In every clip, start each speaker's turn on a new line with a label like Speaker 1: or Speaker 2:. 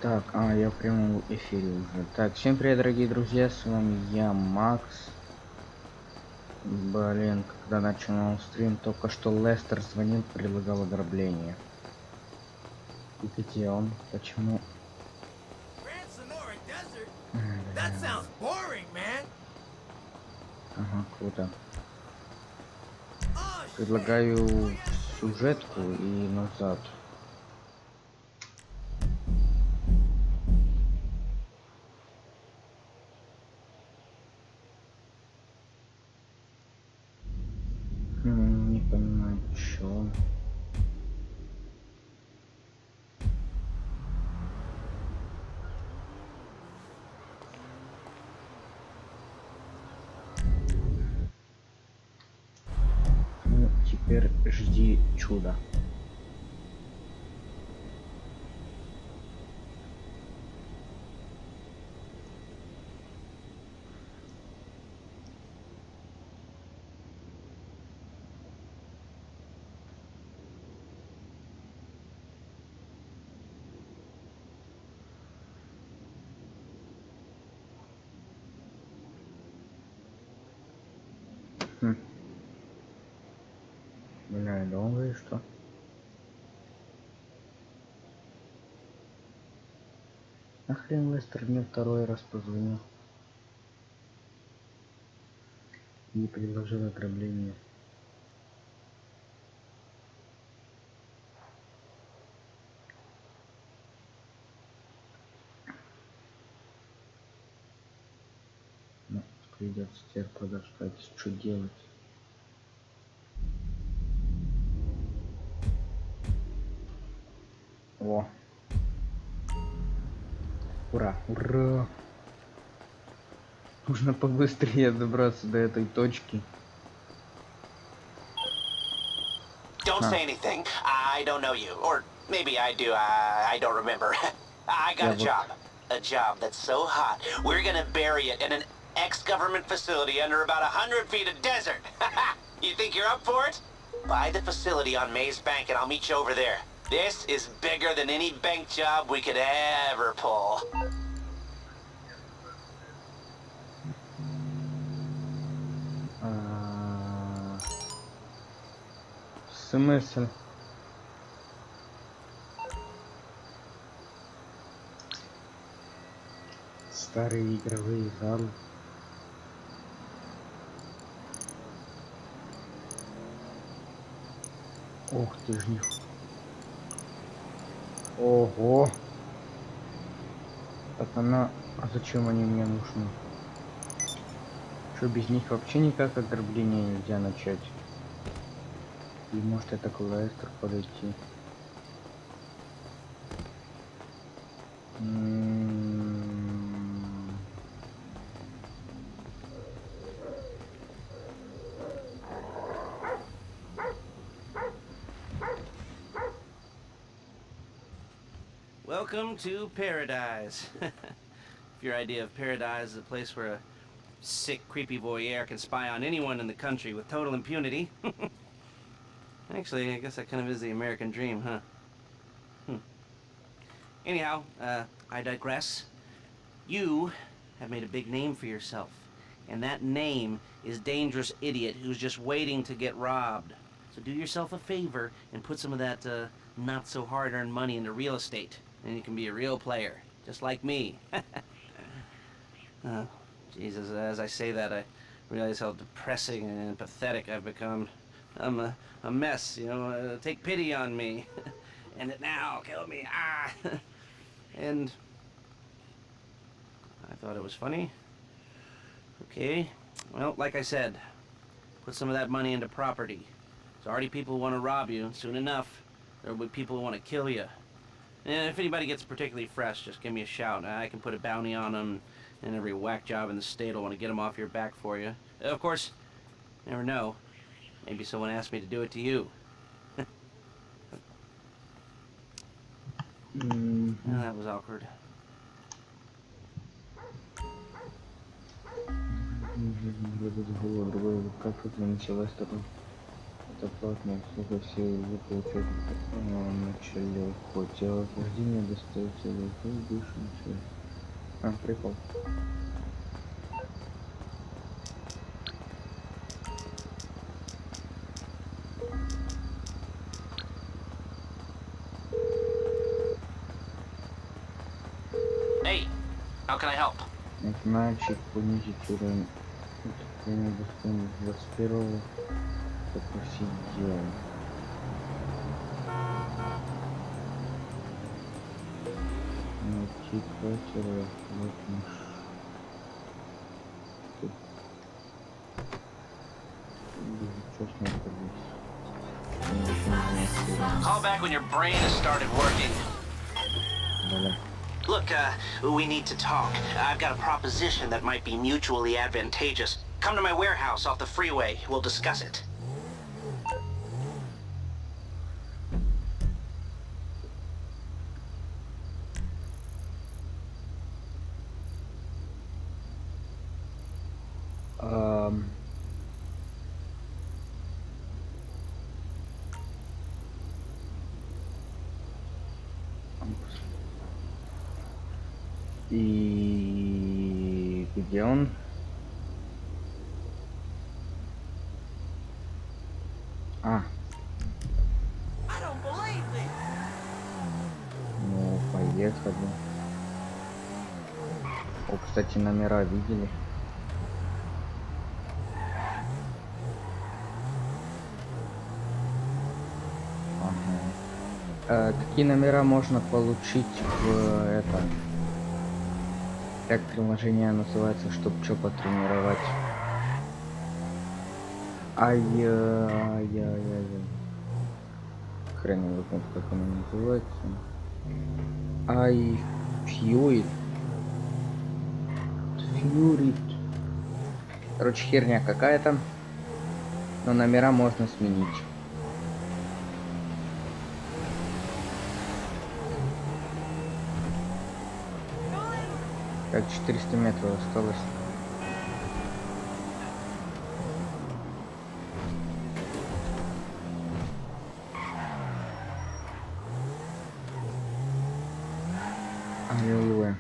Speaker 1: Так, я в прямом эфире уже. Так, всем привет, дорогие друзья, с вами я, Макс. Блин, когда начинал стрим, только что Лестер звонил, предлагал ограбление. И где он? Почему? Бля. Ага, круто. Предлагаю сюжетку и назад. Не понимаю, чё. Ну, теперь жди чуда. Бля, долго и что? Нахрен Лестер мне второй раз позвонил и предложил ограбление. Ну, придется теперь подождать, что делать. О! Ура! Ура! Нужно побыстрее добраться до этой точки.
Speaker 2: Don't say anything. I don't know you. Or maybe I do. I don't remember. I got a job. A job that's so hot, we're gonna bury it in an ex-government facility under about 100 feet of desert. You think you're up for it? Buy the facility on Maze Bank and I'll meet you over there. This is bigger than any bank job we could ever pull.
Speaker 1: Смысл? Старые игровые залы. Ох ты ж них. Ого! Так она... А зачем они мне нужны? Что, без них вообще никак ограбление нельзя начать? И может это к Лестер подойти?
Speaker 2: Welcome to paradise. If your idea of paradise is a place where a sick, creepy voyeur can spy on anyone in the country with total impunity. Actually, I guess that kind of is the American dream, huh? Anyhow, I digress. You have made a big name for yourself. And that name is Dangerous Idiot who's just waiting to get robbed. So do yourself a favor and put some of that not so hard-earned money into real estate. And you can be a real player, just like me. Jesus, as I say that, I realize how depressing and pathetic I've become. I'm a mess, you know, take pity on me. End it now, kill me, And I thought it was funny. Okay, well, like I said, put some of that money into property. There's already people who want to rob you, and soon enough, there will be people who want to kill you. And if anybody gets particularly fresh, just give me a shout. I can put a bounty on them, and every whack job in the state will want to get them off your back for you. Of course, you never know. Maybe someone asked me to do it to you. Well, that was awkward.
Speaker 1: Как позвонить Лестеру? платная услуга, все ее получают в начале охоты. А прохождение достается бывшим. А, прикол.
Speaker 2: Hey, how can I help?
Speaker 1: Мальчик понизить уровень. Это достойно 21-го. Попросить дело. Найти катера. Вот наш. Безучастно
Speaker 2: Call back when your brain has started working.
Speaker 1: Бля.
Speaker 2: Look, we need to talk. I've got a proposition that might be mutually advantageous. Come to my warehouse off the freeway. We'll discuss it.
Speaker 1: И где он? А. Ну, поехали. О, кстати, номера видели? Ага. Какие номера можно получить в это? Как приложение называется, чтобы что потренировать? Ай-яй-яй-яй. Хрен его знает, как оно называется. Фьюрит. Короче, херня какая-то. Но номера можно сменить. Как 400 метров осталось. Аллилуйя.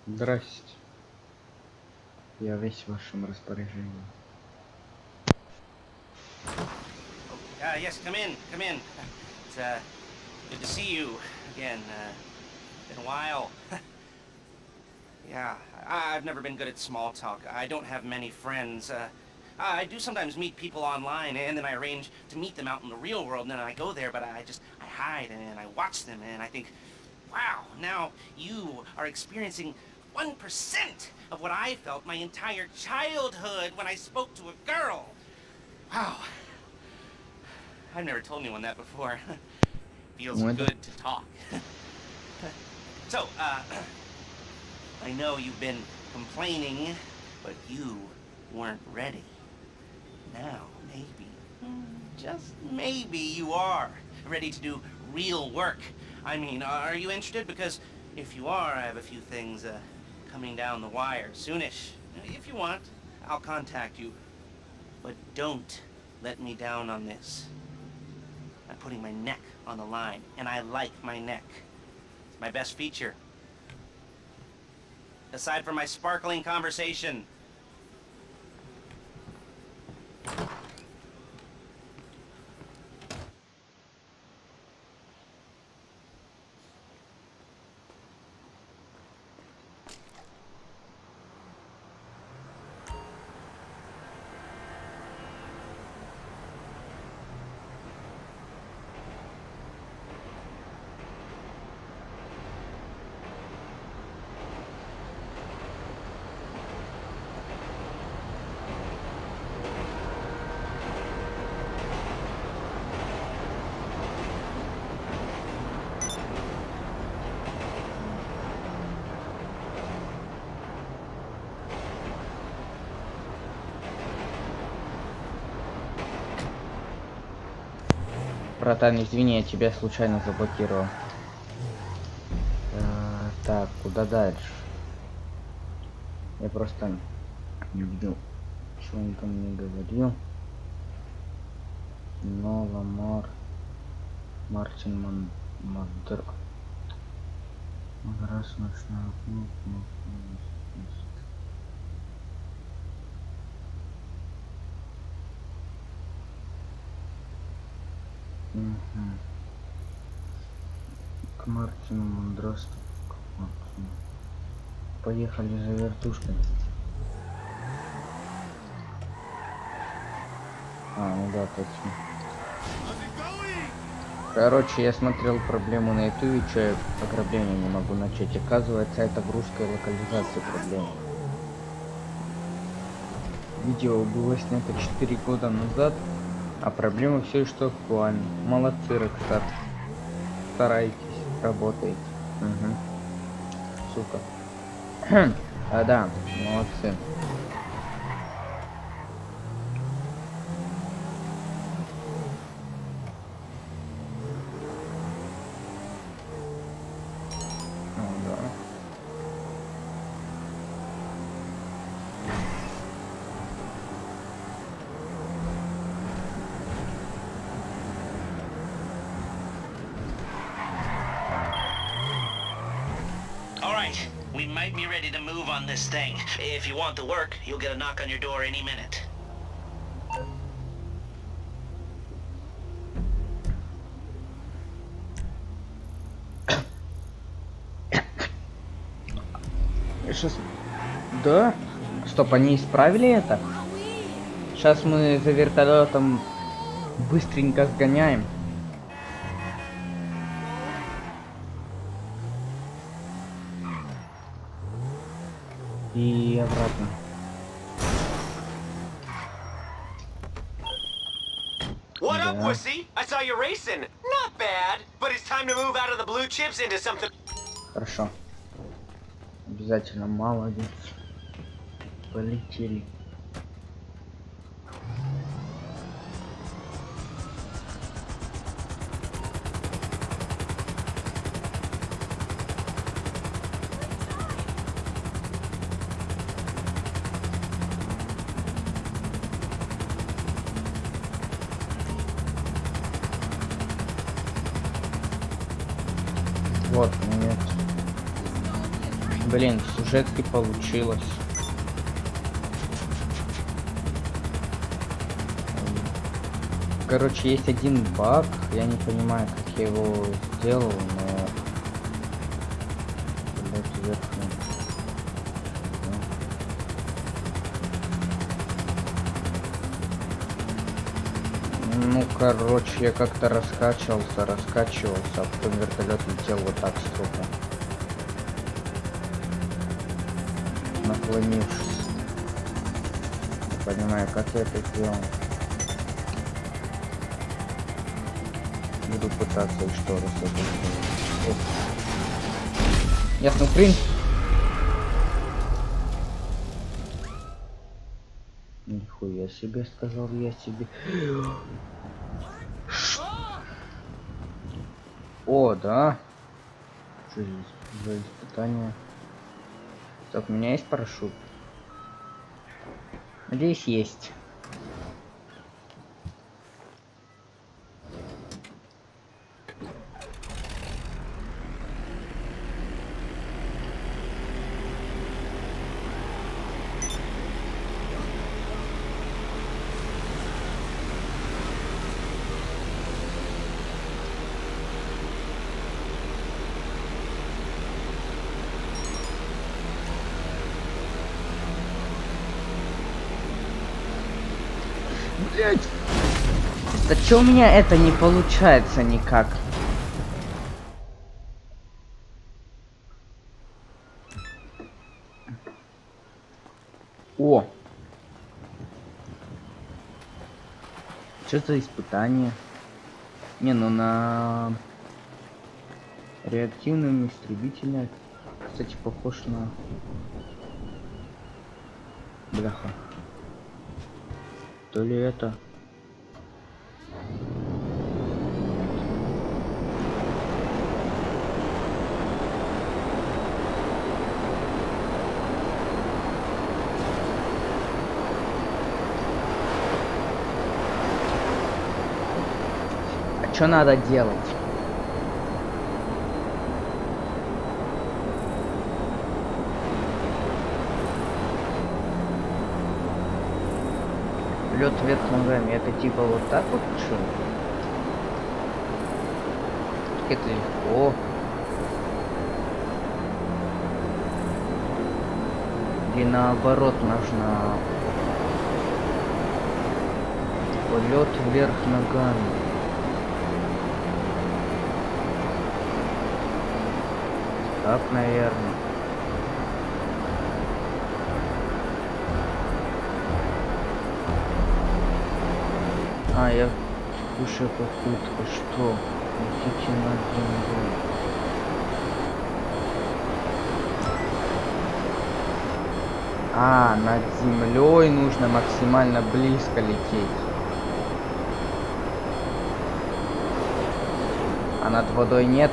Speaker 1: Здрасте. Я весь в вашем распоряжении.
Speaker 2: Yes, come in. It's, good to see you again. Been a while. Yeah, I've never been good at small talk. I don't have many friends. I do sometimes meet people online, and then I arrange to meet them out in the real world, and then I go there, but I hide, and I watch them, and I think, wow, now you are experiencing 1% of what I felt my entire childhood when I spoke to a girl. Wow. I've never told anyone that before. Feels good to talk. So, I know you've been complaining, but you weren't ready. Now, maybe, just maybe you are ready to do real work. I mean, are you interested? Because if you are, I have a few things coming down the wire soonish. If you want, I'll contact you. But don't let me down on this. I'm putting my neck on the line, and I like my neck. It's my best feature. Aside from my sparkling conversation.
Speaker 1: Братан, извини, я тебя случайно заблокировал. Так, куда дальше? Я просто не видел Что он там мне говорил? Нола Мартин Мандер. Раз ночная. К Мартину Мандросту. Поехали за вертушкой. Ну да, точно. Короче, я смотрел проблему на ютубе, что я ограбление не могу начать. Оказывается, это в русской локализации проблема. Видео было снято 4 года назад, а проблема все еще актуальна. Молодцы, Рокстар. Старайтесь, работаете. Угу. Сука. Да, молодцы.
Speaker 2: We might be ready to move on this thing. If you want to work, you'll get a knock on your door any minute.
Speaker 1: Сейчас... Да? Стоп, они исправили это? Сейчас мы за вертолетом быстренько сгоняем. И обратно.
Speaker 3: What up, pussy? I saw you racing. Not bad, but it's time to move out of the blue chips into something.
Speaker 1: Хорошо. Обязательно, молодец. Полетели. Вот, нет. Блин, сюжетки получилось. Короче, есть один баг. Я не понимаю, как я его сделал, но... Блять, вверх. Ну, короче, я как-то раскачивался, а потом вертолет летел вот так строго. Наклонившись. Не понимаю, как я это сделал. Буду пытаться еще раз это сделать. Ясно, принц. Нихуя себе, сказал я себе. О, да. Что здесь за испытание? Так, у меня есть парашют? Надеюсь, есть. Блять. Да чё у меня это не получается никак? О! Что за испытание? Не, ну на реактивном истребителе, кстати, похож на... Бляха. То ли это... что надо делать? Лед вверх ногами, это типа вот так вот, что ли? Это легко. И наоборот нужно полет вверх ногами. Так, наверное. А, я слушаю попытка, что? Летите над землей. А, над землей нужно максимально близко лететь. А над водой нет.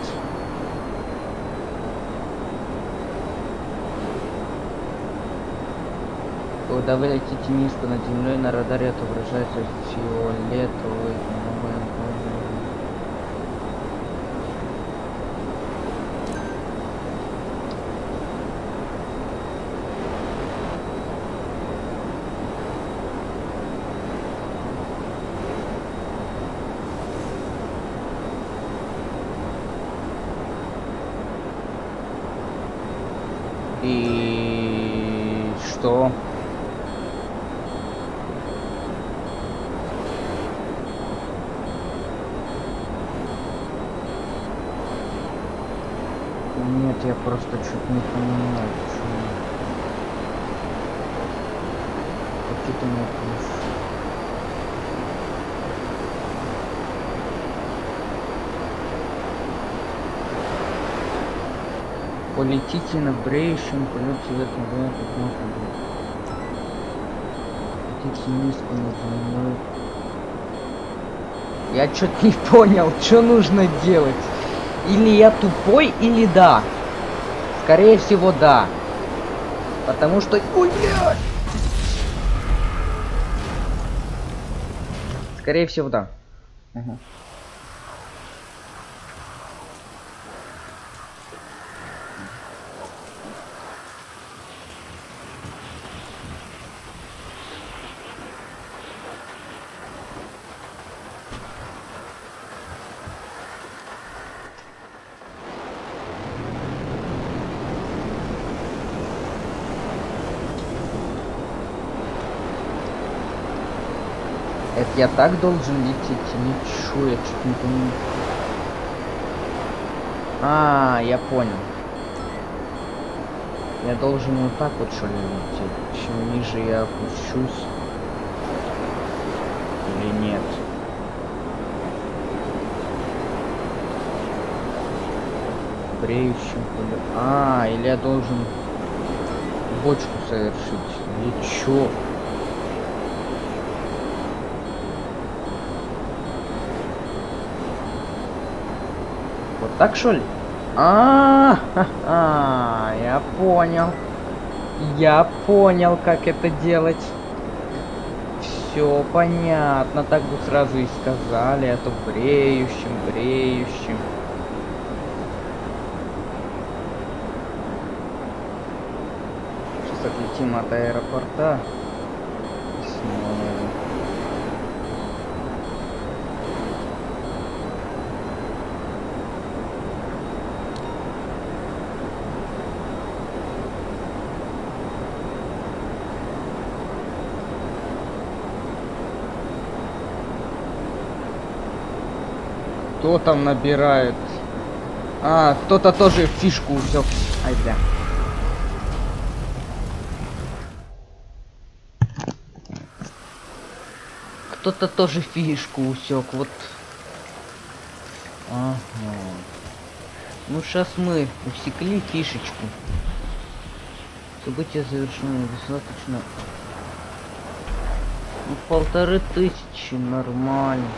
Speaker 1: Когда вы летите низко над землей, на радаре отображается фиолетовый. И что? Нет, я просто что-то не понимаю, почему. Какие-то вопросы. Полетите на бреющем полете вверх ногами, как можно было. Летите низко над землей. Я что-то не понял, что нужно делать. Или я тупой, или да. Скорее всего, да. Потому что... Ой, блядь! Скорее всего, да. Угу. Это я так должен лететь? Ничего, я что-то не понимаю. А, я понял. Я должен вот так вот, что ли, лететь. Чем ниже я опущусь. Или нет? Бреющим поле. А, или я должен бочку совершить. Или чё? Вот так, что ли? Я понял. Я понял, как это делать. Все понятно. Так бы сразу и сказали, а то бреющим. Сейчас отлетим от аэропорта. Кто там набирает? А, кто-то тоже фишку усек. Ай, бля. Кто-то тоже фишку усек. Вот. Ага. Ну, сейчас мы усекли фишечку. Событие завершено достаточно. Ну, 1500, нормально.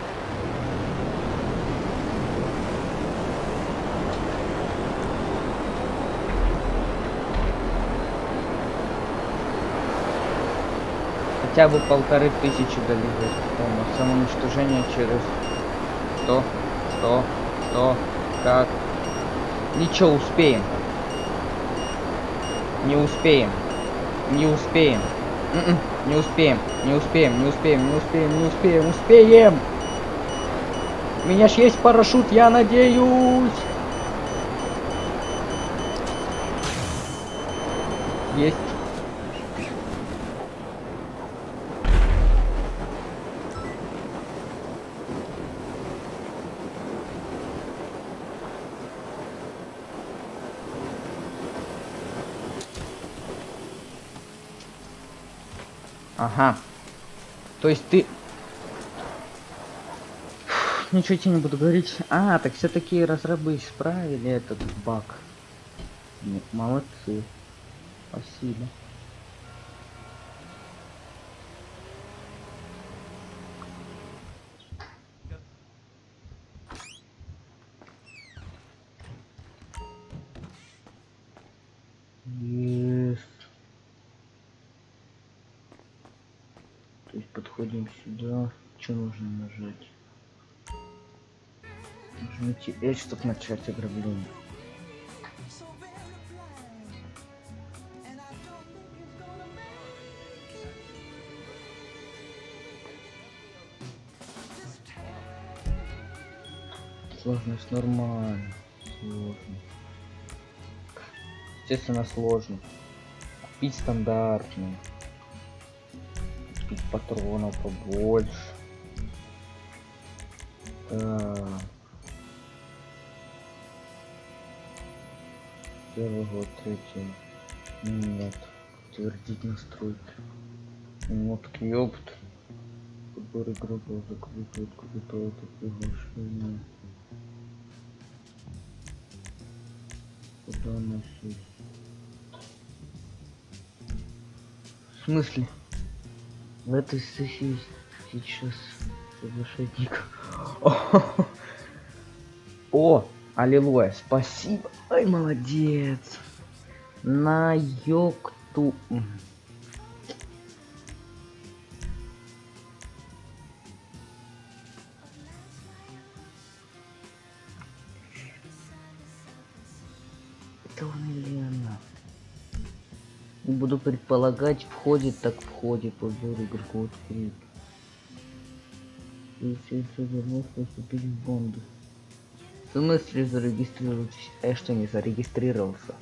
Speaker 1: Хотя бы 1500 долететь. Самоуничтожение через 100. Что? Как? Ничего, успеем. Не успеем. Не успеем. Не успеем. Не успеем. Не успеем. Не успеем. Не успеем. Успеем! У меня ж есть парашют, я надеюсь. Есть. Ага. То есть ты... Ничего тебе не буду говорить. А, так все-таки разрабы исправили этот баг. Молодцы. Спасибо. Есть. То есть подходим сюда. Что нужно нажать? Нажмите H, чтобы начать ограбление. Сложность нормально. Сложно. Естественно, сложно. Купить стандартный. Купить патронов побольше. Так. Первый год, третий. Нет. Утвердить настройки. Нотки, ёпт. Подбор игроков закрытый, открытого приглашения. Куда носить? В смысле? В этой сессии сейчас соглашение. О, аллилуйя, спасибо. Ай, молодец. На ёкту. Это он или она? Не буду предполагать, входит, так входит. Подбор игроков открыт. Если вернулся, вступить в бонды. В смысле зарегистрироваться? Я что, не зарегистрировался?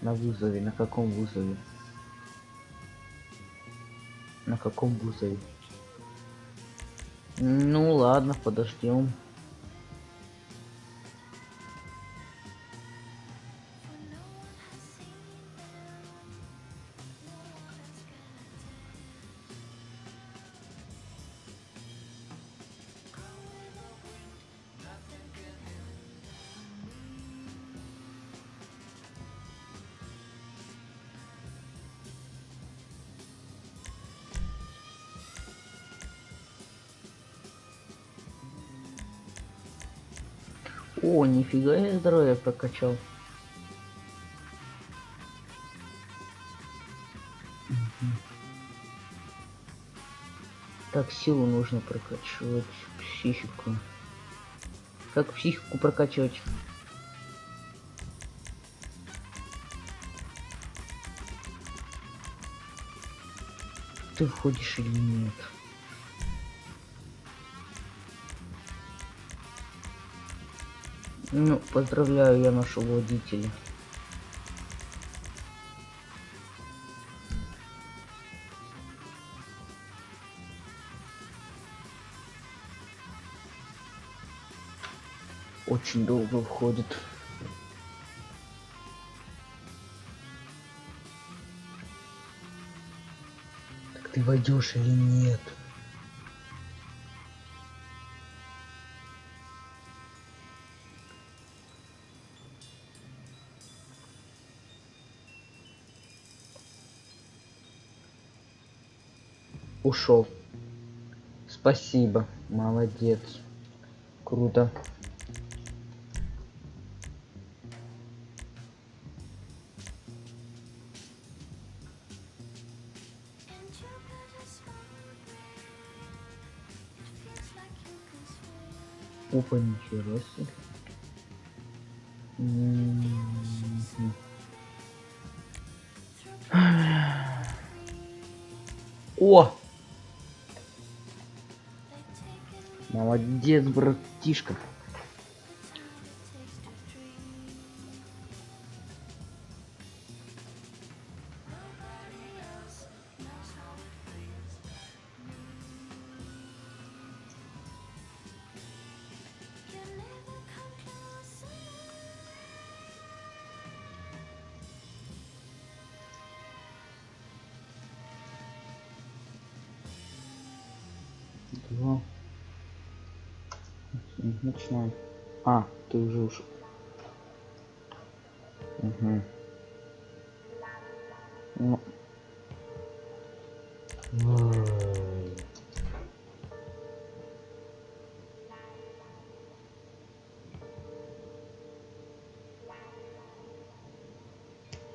Speaker 1: На вызове. На каком вызове? На каком вызове? Ну ладно, подождем. О, нифига я здоровье прокачал. Так, силу нужно прокачивать, психику. Как психику прокачивать? Ты входишь или нет? Ну, поздравляю, я нашел водителя. Очень долго входит. Так ты войдешь или нет? Ушел. Спасибо, молодец. Круто. Опа, ничего себе. Мгм. О! Молодец, братишка. Два. Начинаем. А, ты уже ушел. Угу. Ну.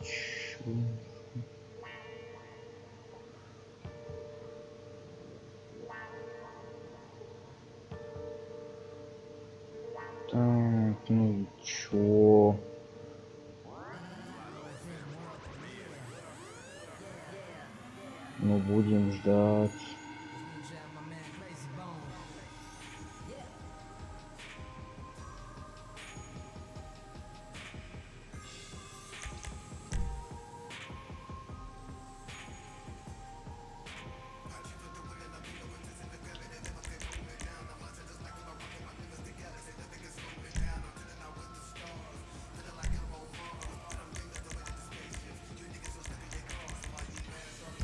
Speaker 1: Чё? Так, ну чё? Ну будем ждать.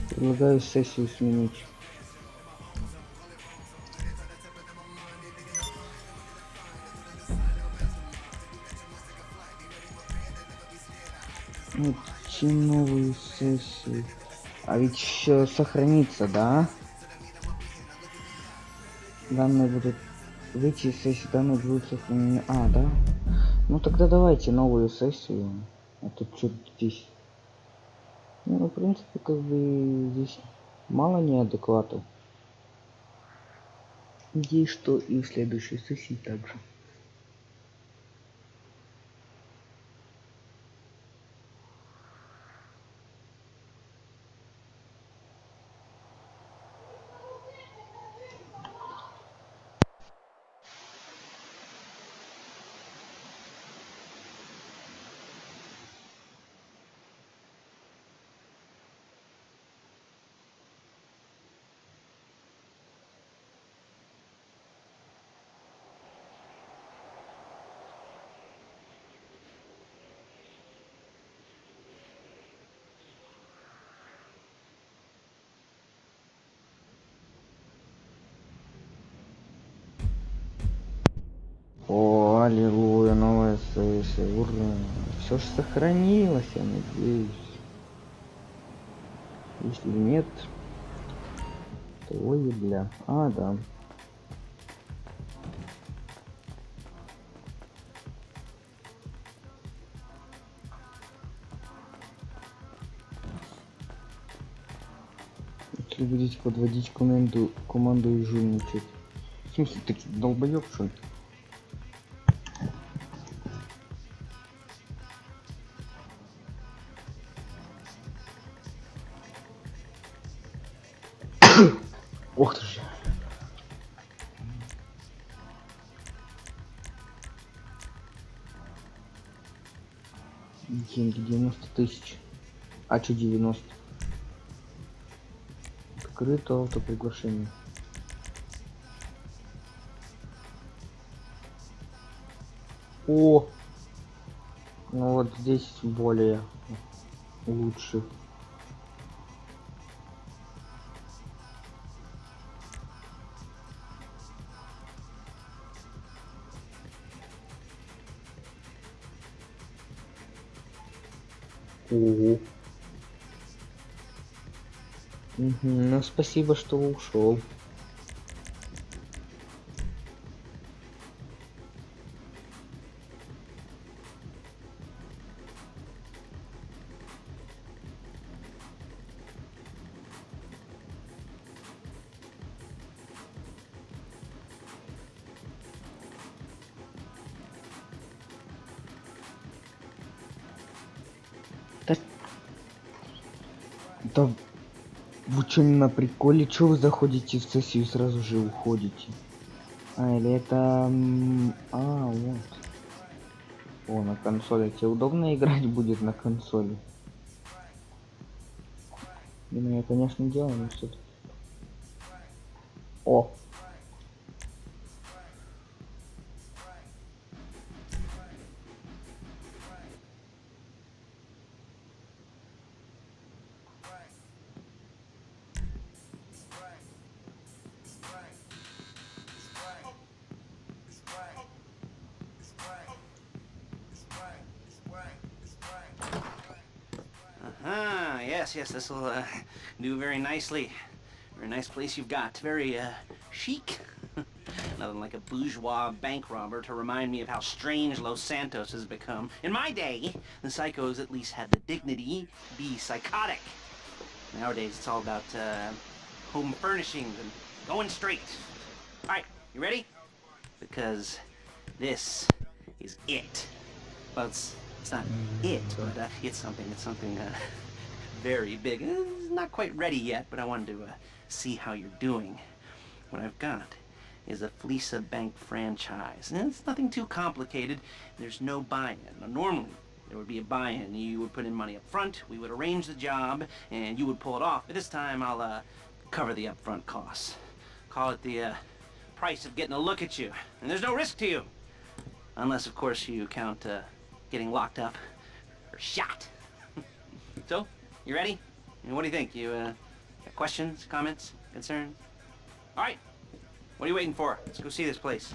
Speaker 1: Предлагаю сессию сменить. Найти новую сессию. А ведь все сохранится, да? Данные будут выйти из сессии, данные будут сохранены. А, да? Ну тогда давайте новую сессию. А тут что здесь? Ну, в принципе, как бы здесь мало неадекватов. Надеюсь, что и в следующей сессии также. О, аллилуйя, новая сессия, ура. Все же сохранилось, я надеюсь. Если нет, то ой, бля. А, да. Если будете подводить команду и жульничать. В смысле, такие долбоёб, что ли? Ох ты ж. Деньги 90 тысяч. А что 90? Открыто автоприглашение. О! Ну вот здесь более лучше. Ого. Угу, ну спасибо, что ушел. Да вы что, не на приколе? Чё вы заходите в сессию и сразу же уходите? А, или это... вот. О, на консоли. Тебе удобно играть будет на консоли? Ну, я, конечно, делаю, но все-таки... О!
Speaker 2: Yes, this will do very nicely. Very nice place you've got. Very chic. Nothing like a bourgeois bank robber to remind me of how strange Los Santos has become. In my day, the psychos at least had the dignity to be psychotic. Nowadays, it's all about home furnishings and going straight. All right, you ready? Because this is it. Well, it's not it, but it's something very big. It's not quite ready yet, but I wanted to see how you're doing. What I've got is a Fleesa Bank franchise. And it's nothing too complicated. There's no buy-in. Now, normally, there would be a buy-in. You would put in money up front, we would arrange the job, and you would pull it off. But this time, I'll cover the upfront costs. Call it the price of getting a look at you. And there's no risk to you. Unless, of course, you count getting locked up or shot. So, you ready? And what do you think? You got questions, comments, concerns? All right. What are you waiting for? Let's go see this place.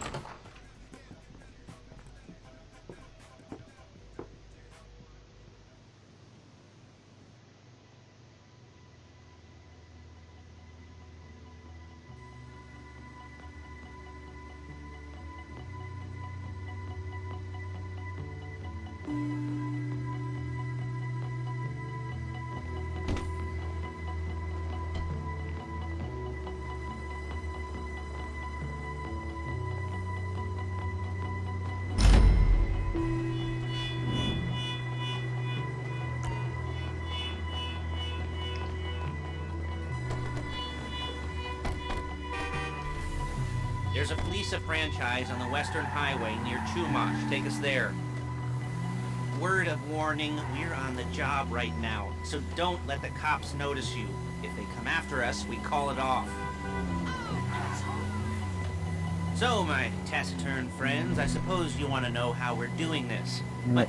Speaker 2: There's a Fleesa franchise on the Western Highway near Chumash. Take us there. Word of warning, we're on the job right now, so don't let the cops notice you. If they come after us, we call it off. So, my taciturn friends, I suppose you want to know how we're doing this. Well,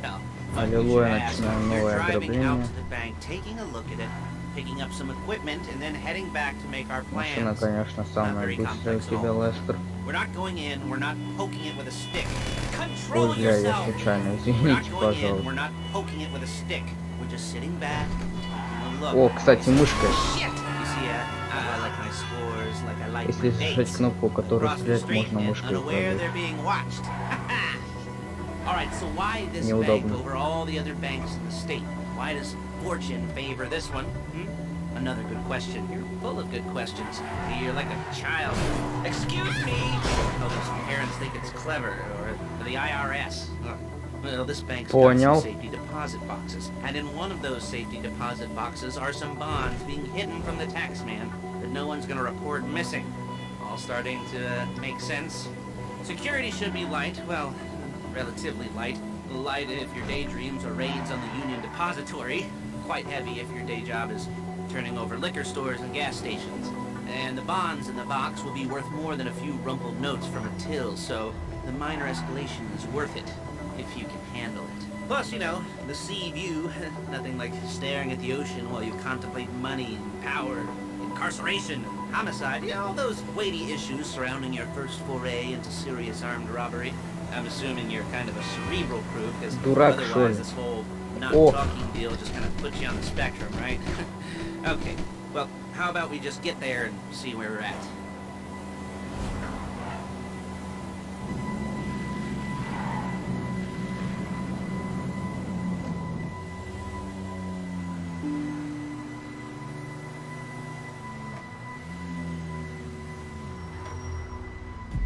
Speaker 1: Аллилуйя, начинаем
Speaker 2: you're
Speaker 1: новое
Speaker 2: driving out
Speaker 1: ограбление.
Speaker 2: to the bank, taking a look at it, picking up some equipment, and then heading back to make our
Speaker 1: Машина,
Speaker 2: plans.
Speaker 1: конечно, самая
Speaker 2: very
Speaker 1: быстрая у
Speaker 2: complex at
Speaker 1: тебя,
Speaker 2: all.
Speaker 1: Лестер.
Speaker 2: We're not going in, we're not poking it with a stick.
Speaker 1: Ой,
Speaker 2: Control
Speaker 1: бля, я
Speaker 2: yourself!
Speaker 1: случайно,
Speaker 2: We're not
Speaker 1: извините,
Speaker 2: going in, we're
Speaker 1: пожалуйста.
Speaker 2: not poking it with a stick. We're just sitting back, taking a look.
Speaker 1: О, кстати, мышкой.
Speaker 2: Shit! You see, I like my scores, like I like
Speaker 1: Если
Speaker 2: my
Speaker 1: зажать
Speaker 2: dates.
Speaker 1: кнопку, которую
Speaker 2: Cross the
Speaker 1: стрелять
Speaker 2: street
Speaker 1: можно
Speaker 2: and
Speaker 1: мышкой
Speaker 2: unaware
Speaker 1: управлять.
Speaker 2: they're being watched. Alright, so why this bank
Speaker 1: Неудобно.
Speaker 2: over all the other banks in the state? Why does fortune favor this one? Another good question. You're full of good questions. You're like a child. Excuse me! Oh, those parents think it's clever, or the IRS. Well, this bank's got
Speaker 1: Понял.
Speaker 2: some safety deposit boxes. And in one of those safety deposit boxes are some bonds being hidden from the tax man that no one's gonna report missing. All starting to make sense. Security should be light, well, relatively light. Light if your daydreams are raids on the Union Depository. Quite heavy if your day job is turning over liquor stores and gas stations. And the bonds in the box will be worth more than a few rumpled notes from a till, so the minor escalation is worth it, if you can handle it. Plus, you know, the sea view, nothing like staring at the ocean while you contemplate money and power, incarceration, and homicide, you know, all those weighty issues surrounding your first foray into serious armed robbery. I'm assuming you're kind of a cerebral crew, because
Speaker 1: Дурак, что
Speaker 2: otherwise
Speaker 1: ли?
Speaker 2: this whole not
Speaker 1: О.
Speaker 2: talking deal just kind of puts you on the spectrum, right? Okay, well, how about we just get there and see where we're at?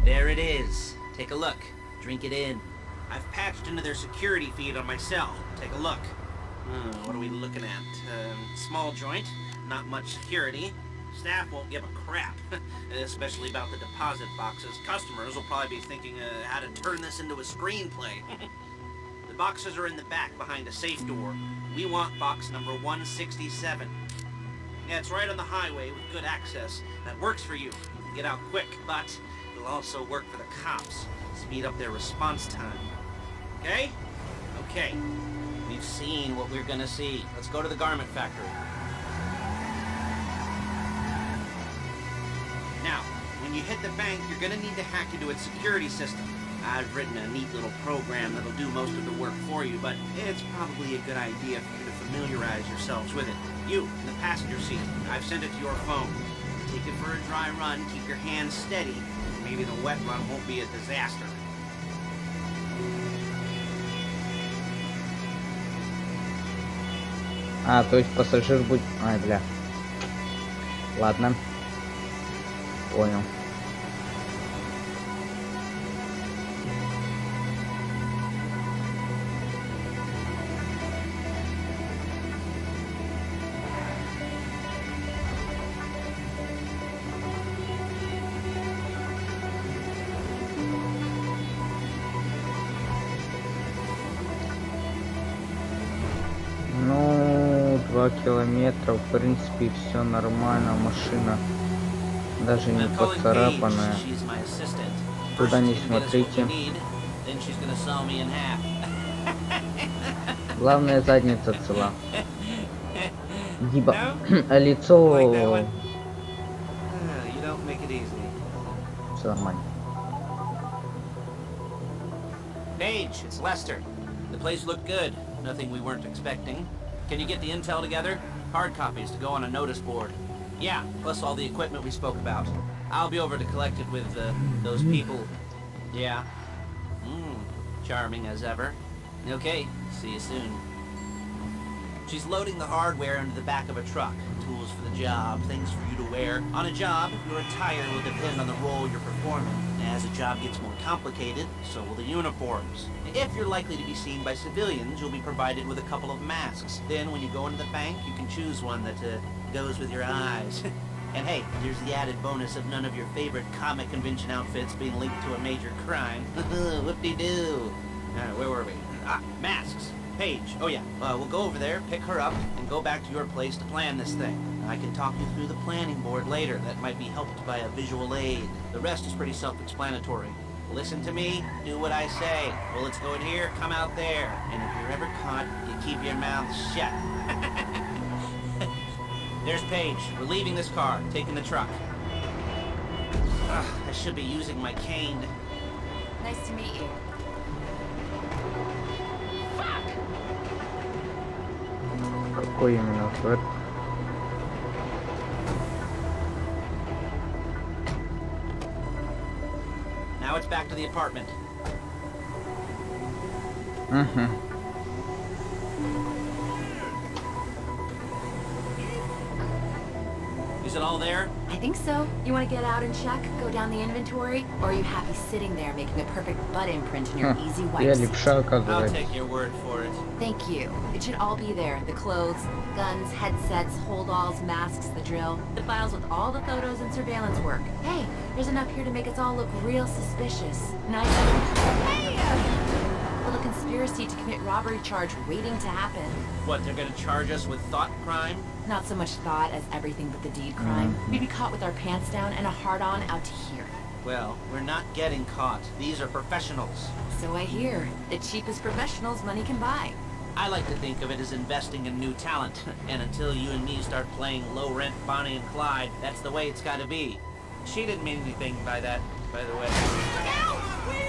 Speaker 2: There it is. Take a look. Drink it in. I've patched into their security feed on my cell. Take a look. What are we looking at? Small joint. not much security. Staff won't give a crap, especially about the deposit boxes. Customers will probably be thinking how to turn this into a screenplay. The boxes are in the back behind a safe door. We want box number 167. Yeah, it's right on the highway with good access. That works for you. You can get out quick, but it'll also work for the cops. Speed up their response time. Okay? Okay. We've seen what we're gonna see. Let's go to the garment factory. Now, when you hit the bank, you're gonna need to hack into its security system. I've written a neat little program that'll do most of the work for you, but it's probably a good idea for you to familiarize yourselves with it. You, in the passenger seat, I've sent it to your phone. Take it for a dry run, keep your hands steady. Maybe the wet run won't be a disaster.
Speaker 1: А, то есть пассажир будет... Ай, бля. Ладно. Понял. Ну, 2 километра, в принципе, все нормально, машина даже не поцарапанная. Туда не смотрите. Главное, задница цела. Диба. А лицо... Все нормально.
Speaker 2: Paige, it's Lester. The place looked good. Nothing we weren't expecting. Can you get the intel together? Hard copies to go on a notice board. Yeah, plus all the equipment we spoke about. I'll be over to collect it with those people. Yeah. Charming as ever. Okay, see you soon. She's loading the hardware into the back of a truck. Tools for the job, things for you to wear. On a job, your attire will depend on the role you're performing. As the job gets more complicated, so will the uniforms. If you're likely to be seen by civilians, you'll be provided with a couple of masks. Then when you go into the bank, you can choose one that goes with your eyes. And hey, there's the added bonus of none of your favorite comic convention outfits being linked to a major crime. Whoop-de-doo. Where were we? Ah, masks. Paige. Oh yeah, we'll go over there, pick her up, and go back to your place to plan this thing. I can talk you through the planning board later. That might be helped by a visual aid. The rest is pretty self-explanatory. Listen to me, do what I say. Bullets go in here, come out there. And if you're ever caught, you keep your mouth shut. There's Paige. We're leaving this car, taking the truck. I should be using my cane.
Speaker 4: Nice to meet you.
Speaker 1: Какой именно флэт?
Speaker 2: Now it's back to the apartment. Is it all there?
Speaker 4: I think so. You want to get out and check? Go down the inventory? Or are you happy sitting there making a perfect butt imprint in your easy
Speaker 1: Я
Speaker 4: wipes?
Speaker 1: левша,
Speaker 2: I'll
Speaker 1: оказывается.
Speaker 2: take your word for it.
Speaker 4: Thank you. It should all be there. The clothes, guns, headsets, holdalls, masks, the drill. The files with all the photos and surveillance work. Hey, there's enough here to make us all look real suspicious. Nice. Hey! Little conspiracy to commit robbery charge waiting to happen.
Speaker 2: What, they're gonna charge us with thought crime?
Speaker 4: Not so much thought as everything but the deed crime. We'd be caught with our pants down and a hard-on out to here.
Speaker 2: Well, we're not getting caught. These are professionals.
Speaker 4: So I hear. The cheapest professionals money can buy.
Speaker 2: I like to think of it as investing in new talent. And until you and me start playing low-rent Bonnie and Clyde, that's the way it's gotta be. She didn't mean anything by that, by the way.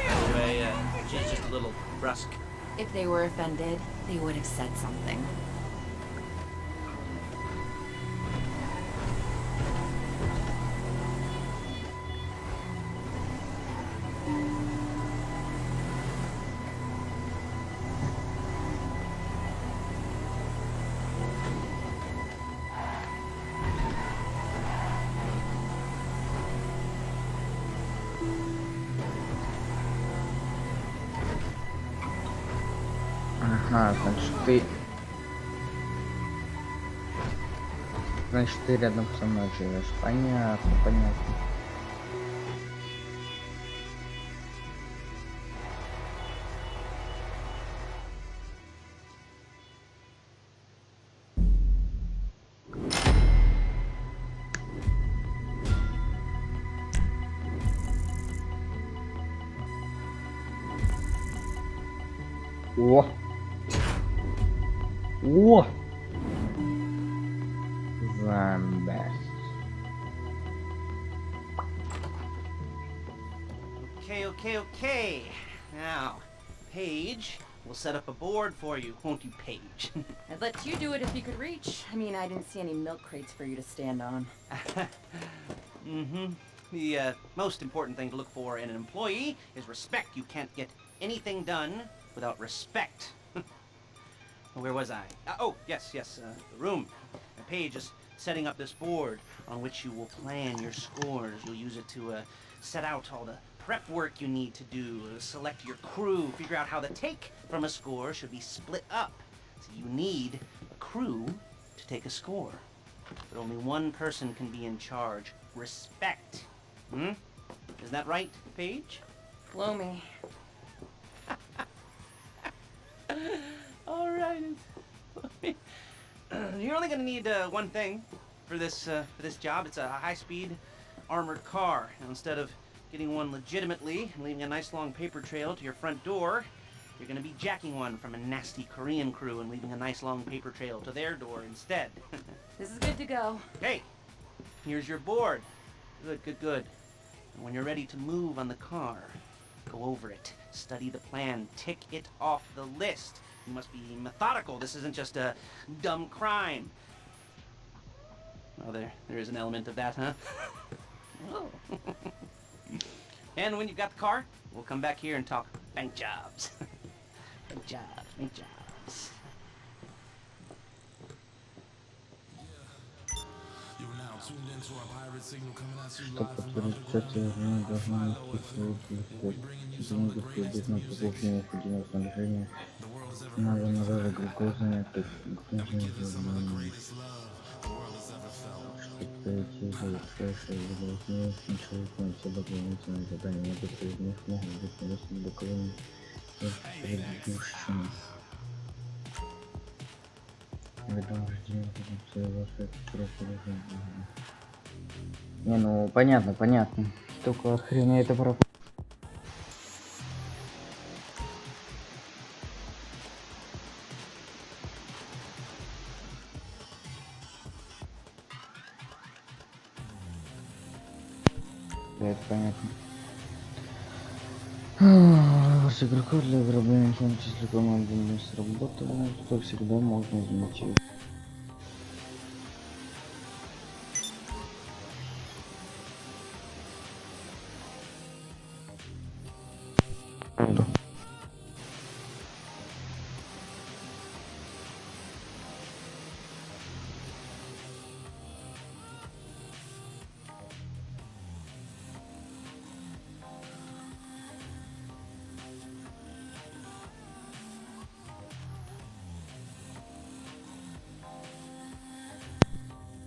Speaker 2: By the way, she's just a little brusque.
Speaker 4: If they were offended, they would have said something.
Speaker 1: Ага, значит ты... Значит, ты рядом со мной живешь. Понятно, понятно. О! О! Зомбес.
Speaker 2: Okay. Now, Paige, we'll set up a board for you, won't you, Paige?
Speaker 4: I'd let you do it if you could reach. I mean, I didn't see any milk crates for you to stand on.
Speaker 2: Mm-hmm. The most important thing to look for in an employee is respect. You can't get anything done without respect. Where was I? Yes, the room. Paige is setting up this board on which you will plan your scores. You'll use it to set out all the prep work you need to do, select your crew, figure out how the take from a score should be split up. So you need a crew to take a score. But only one person can be in charge. Respect. Isn't that right, Paige?
Speaker 4: Blow me.
Speaker 2: All right. You're only gonna need one thing for this job. It's a high-speed armored car. Now, instead of getting one legitimately and leaving a nice long paper trail to your front door, you're gonna be jacking one from a nasty Korean crew and leaving a nice long paper trail to their door instead.
Speaker 4: This is good to go.
Speaker 2: Hey, here's your board. Good. And when you're ready to move on the car, go over it, study the plan, tick it off the list. You must be methodical. This isn't just a dumb crime. Oh, there is an element of that, huh? Oh. And when you've got the car, we'll come back here and talk bank jobs. Bank jobs.
Speaker 1: Что подтверждать не должно деньги придут на покупку необходимого снабжения. Надо назад глюкозами, как глюкозами, чтобы пройти завершающее задание, начать все дополнительные задания. Некоторые из них могут быть полезны для кого-нибудь предыдущим. Вы должны ваши пропорции. Не, ну понятно. Только хрена это пропустить. Да, это понятно. С игроков для ограбления, в том числе команды не сработало, то всегда можно изменить.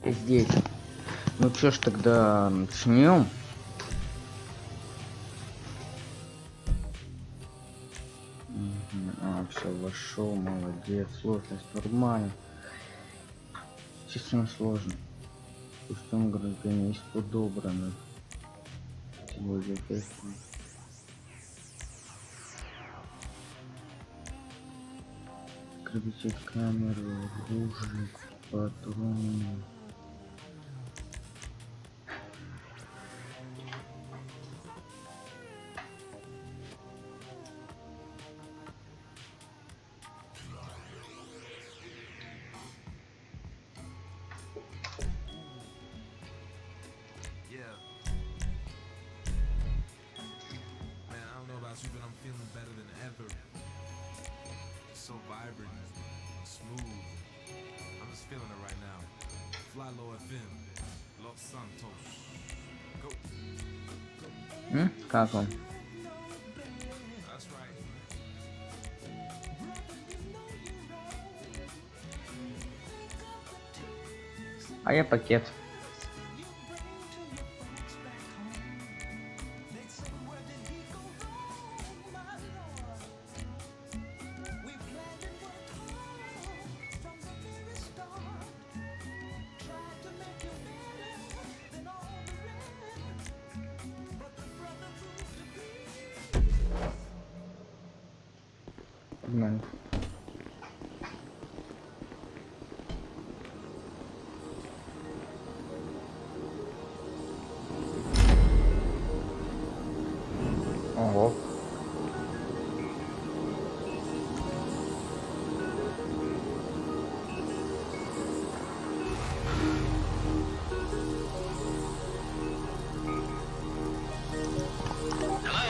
Speaker 1: Здесь. Ну чё ж тогда начнем? Все, вошел, молодец, сложность нормально. Честно сложно. Пустом граждане есть подобрано. Сегодня песня. Открыть камеру, оружие, патроны.
Speaker 5: So vibrant, smooth. I'm just feeling it right now. Fly low FM, Los Santos. Go.
Speaker 1: Как он?
Speaker 5: That's right.
Speaker 1: А я пакет. Погнали. Ого.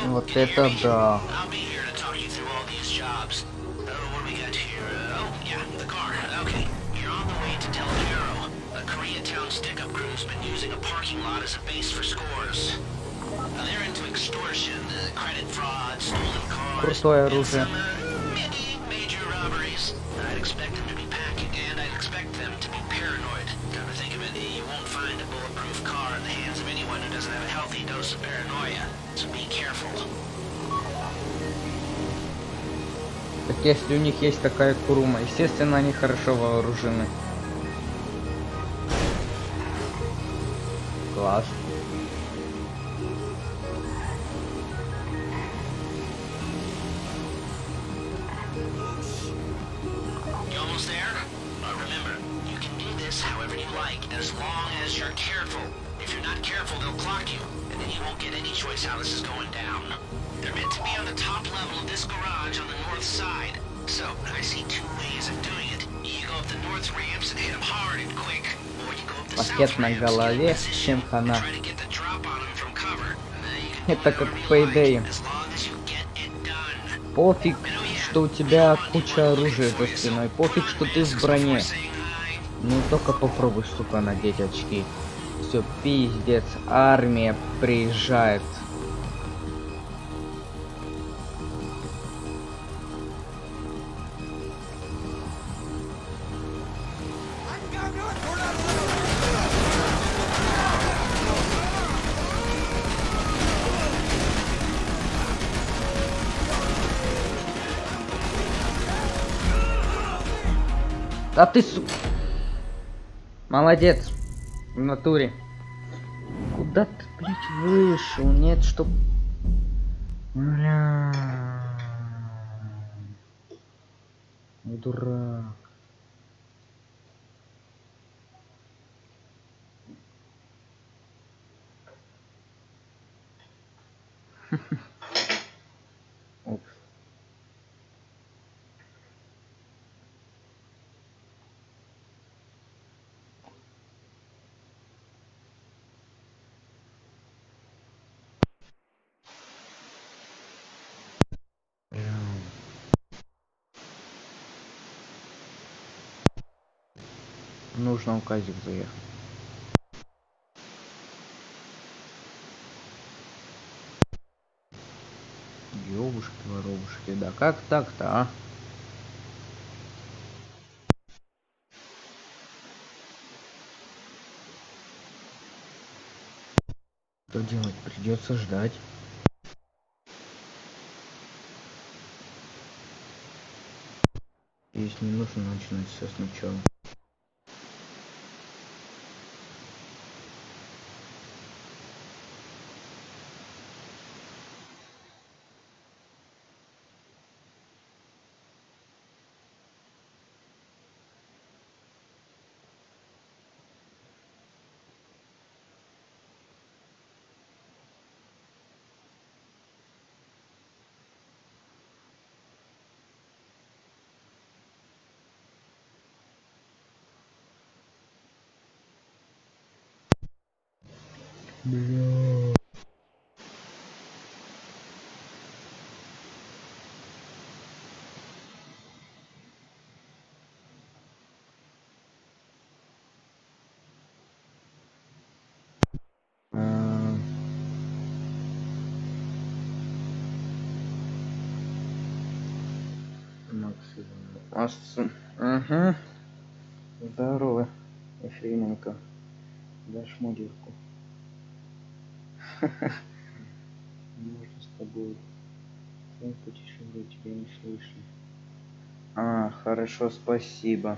Speaker 1: Вот это да.
Speaker 2: I'll be here to talk you through all these jobs. What do we got here? Oh, yeah, the car. Okay. You're on the way to Del Perro. A Koreatown stick-up crew's been using a parking lot as a base for scores. They're into extortion, credit fraud, stolen cars,
Speaker 1: Крутое
Speaker 2: and
Speaker 1: оружие.
Speaker 2: some major robberies. I'd expect them to be packing, and I'd expect them to be paranoid. Come to think of it, you won't find a bulletproof car in the hands of anyone who doesn't have a healthy dose of paranoia. So be careful.
Speaker 1: Так если у них есть такая курума, естественно, они хорошо вооружены. Класс.
Speaker 2: You almost there? Remember, you can do this however you like, as long as you're careful. If you're not careful, they'll clock you, and then you won't get any choice how this is going down. They're meant to be on the top level of this garage on the north side. So, I see two ways of doing it. You go up the north ramps and hit them hard and quick, or you go up the
Speaker 1: Пакет
Speaker 2: south
Speaker 1: на
Speaker 2: ramps,
Speaker 1: голове,
Speaker 2: get in position,
Speaker 1: всем
Speaker 2: and
Speaker 1: хана.
Speaker 2: try to get the drop on them from cover. You can do
Speaker 1: Это как
Speaker 2: whatever you
Speaker 1: по идее.
Speaker 2: like, as long as you get it done.
Speaker 1: Пофиг, что у тебя куча оружия за спиной. Пофиг, что ты в броне. Ну только попробуй, сука, надеть очки. Все, пиздец, армия приезжает. А ты, сука. Молодец. В натуре. Куда ты, блядь, вышел? Нет, чтоб... Бля. Дурак. Упс. Нужно указик заехать. Ёбушки-воробушки, да как так-то, а? Что делать? Придется ждать. Если не нужно начинать все сначала. Бля. Максим. Угу. Здорово, Ефременко. Дашь модельку. Можно с тобой. Твой путешествие тебя не слышно. А, хорошо, спасибо.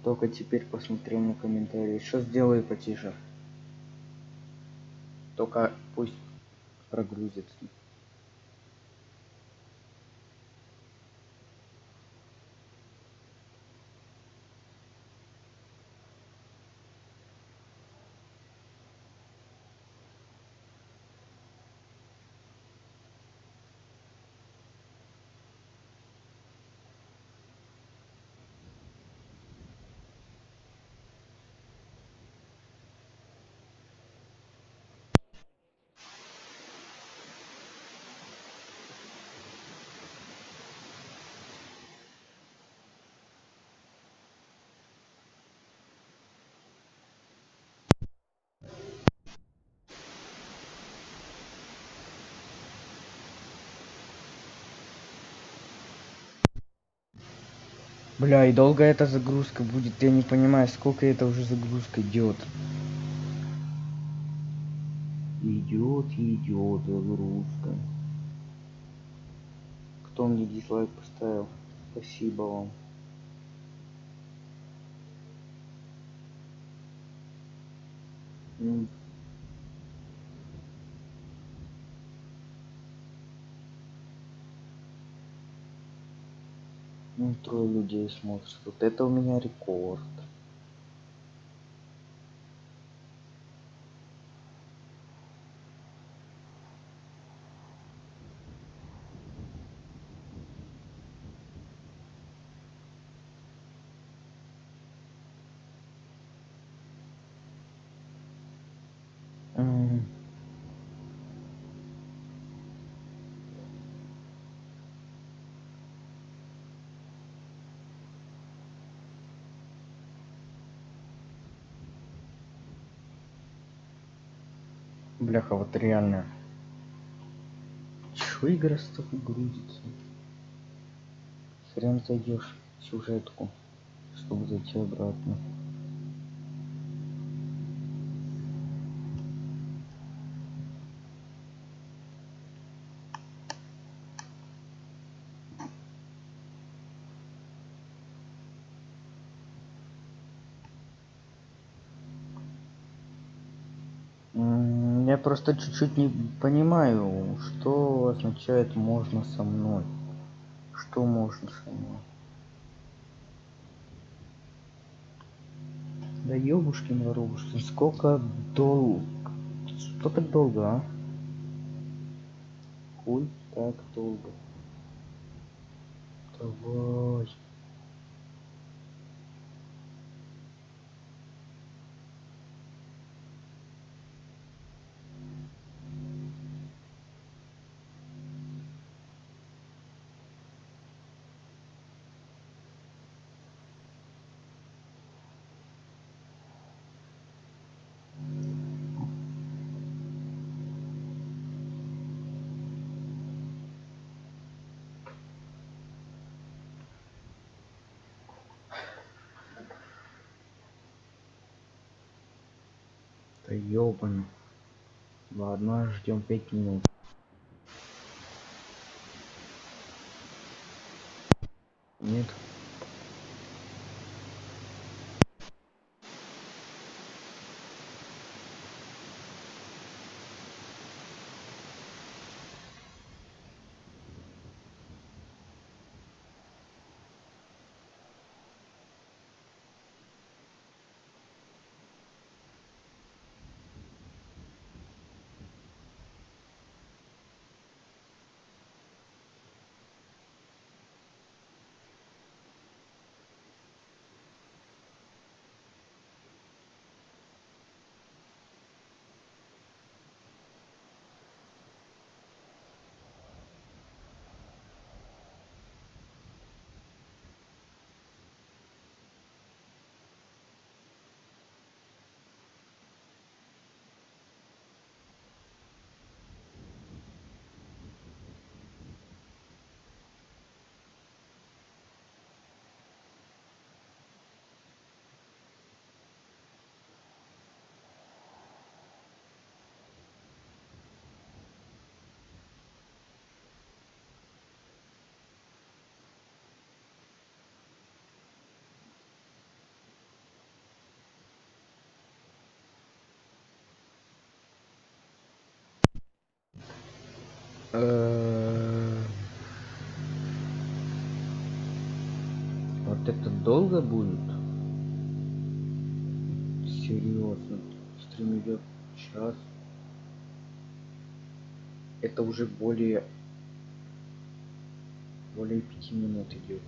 Speaker 1: Только теперь посмотрел на комментарии. Что сделаю потише? Только пусть прогрузится. Бля, и долго эта загрузка будет? Я не понимаю, сколько это уже загрузка идет. Идет загрузка. Кто мне дизлайк поставил? Спасибо вам. Ну, 3 людей смотрят. Вот это у меня рекорд. Бляха, вот реально. Чё игра с тобой грузится? Хрен зайдешь в сюжетку, чтобы зайти обратно. Я просто чуть-чуть не понимаю, что означает «можно со мной». Что можно со мной? Да ёбушкин воробушкин, сколько Что так долго, а? Хуй так долго. Давай. Да ёбаный. Ладно, ждем 5 минут. Нет. Вот это долго будет? Серьезно. Стрим идет час. Это уже более 5 минут идет.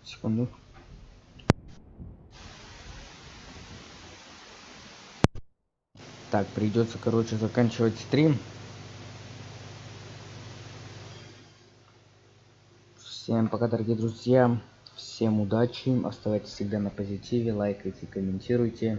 Speaker 1: Секунду. Так, придется, короче, заканчивать стрим. Всем пока, дорогие друзья. Всем удачи. Оставайтесь всегда на позитиве. Лайкайте, комментируйте.